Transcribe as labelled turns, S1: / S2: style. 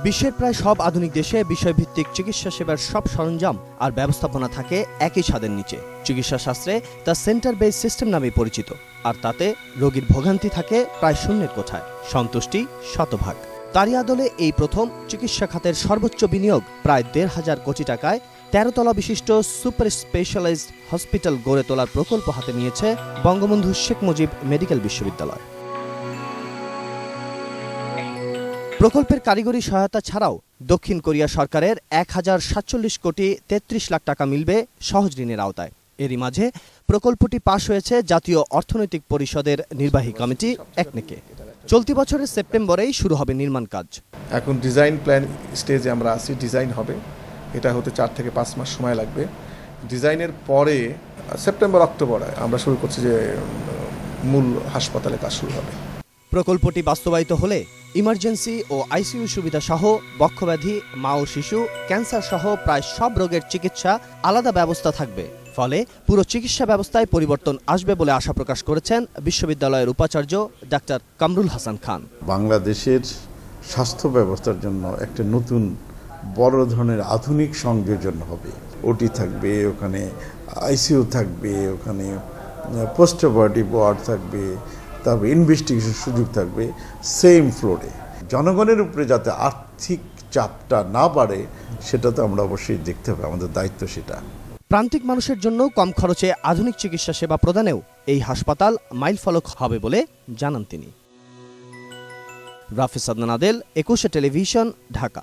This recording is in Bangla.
S1: বিশ্বের প্রায় সব আধুনিক দেশে বিষয়ভিত্তিক চিকিৎসা সেবার সব সরঞ্জাম আর ব্যবস্থাপনা থাকে একই ছাদের নিচে। চিকিৎসা শাস্ত্রে তা সেন্টার বেস সিস্টেম নামে পরিচিত, আর তাতে রোগীর ভোগান্তি থাকে প্রায় শূন্যের কোঠায়, সন্তুষ্টি শতভাগ। তারই আদলে এই প্রথম চিকিৎসা খাতের সর্বোচ্চ বিনিয়োগ প্রায় ১,৫০০ কোটি টাকায় ১৩ তলা বিশিষ্ট সুপার স্পেশালাইজড হসপিটাল গড়ে তোলার প্রকল্প হাতে নিয়েছে বঙ্গবন্ধু শেখ মুজিব মেডিকেল বিশ্ববিদ্যালয়। প্রকল্পের কারিগরি সহায়তা ছাড়াও দক্ষিণ কোরিয়া সরকারের ১,০৪৭ কোটি ৩৩ লাখ টাকা মিলবে সহজ ঋণের আওতায়। এরই মাঝে প্রকল্পটি পাশ হয়েছে জাতীয় অর্থনৈতিক পরিষদের নির্বাহী কমিটি একনেকে। চলতি বছরের সেপ্টেম্বরেই শুরু হবে নির্মাণ কাজ।
S2: এখন ডিজাইন প্ল্যান স্টেজে আমরা আছি, ডিজাইন হবে, এটা হতে ৪ থেকে ৫ মাস সময় লাগবে। ডিজাইনের পরে সেপ্টেম্বর অক্টোবরে আমরা শুরু করছি যে মূল হাসপাতালে কাজ শুরু হবে।
S1: প্রকল্পটি বাস্তবায়িত হলে ইমার্জেন্সি ও আইসিইউ সুবিধা সহ বক্ষব্যাধি, মা ও শিশু, ক্যান্সার সহ প্রায় সব রোগের চিকিৎসা আলাদা ব্যবস্থা থাকবে। ফলে পুরো চিকিৎসা ব্যবস্থায় পরিবর্তন আসবে বলে আশা প্রকাশ করেছেন বিশ্ববিদ্যালয়ের উপাচার্য ডাক্তার কামরুল হাসান খান।
S3: বাংলাদেশের স্বাস্থ্য ব্যবস্থার জন্য একটা নতুন বড় ধরনের আধুনিক সংযোজন হবে। ওটি থাকবে, ওখানে আইসিইউ থাকবে, ওখানে পোস্ট অপারেটিভ ওয়ার্ড থাকবে, তারপর ইনভেস্টিগেশন সুযোগ থাকবে সেম ফ্লোরে। জনগণের উপরে যাতে আর্থিক চাপটা না বাড়ে সেটা তো আমরা অবশ্যই দেখতে হবে, আমাদের দায়িত্ব সেটা।
S1: প্রান্তিক মানুষের জন্য কম খরচে আধুনিক চিকিৎসা সেবা প্রদানেও এই হাসপাতাল মাইলফলক হবে বলে জানান তিনি। রাফিজ আদনান আদেল, ২১ টেলিভিশন, ঢাকা।